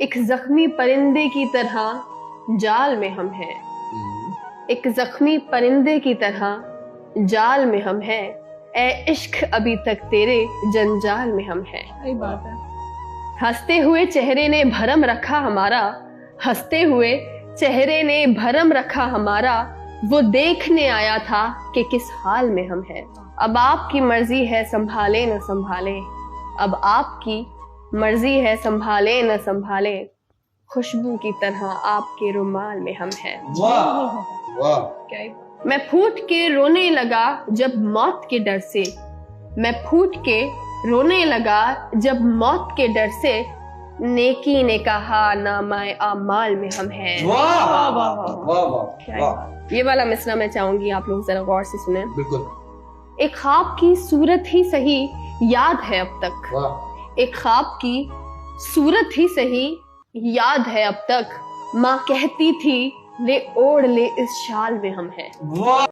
एक जख्मी परिंदे की तरह जाल में हम हैं। एक जख्मी परिंदे की तरह जाल में हम हैं। ए इश्क अभी तक तेरे जंजाल में हम हैं। सही बात है। हंसते हुए चेहरे ने भरम रखा हमारा, हंसते हुए चेहरे ने भरम रखा हमारा। वो देखने आया था कि किस हाल में हम हैं। अब आपकी मर्जी है संभाले न संभाले, अब आपकी मर्जी है संभाले न संभाले। खुशबू की तरह आपके रुमाल में हम हैं। वाह वाह। क्या ही मैं फूट के रोने लगा जब मौत के डर से, मैं फूट के रोने लगा जब मौत के डर से। नेकी ने कहा नामाए आमाल में हम हैं। वाह वाह, वाह वाह, वाह वाह क्या वाह। ये वाला मिसरा मैं चाहूंगी आप लोग जरा गौर से सुने। बिल्कुल। एक ख्वाब की सूरत ही सही याद है अब तक, वाह। एक ख्वाब की सूरत ही सही याद है अब तक। माँ कहती थी ले ओढ़ ले इस शाल में हम हैं। वाह।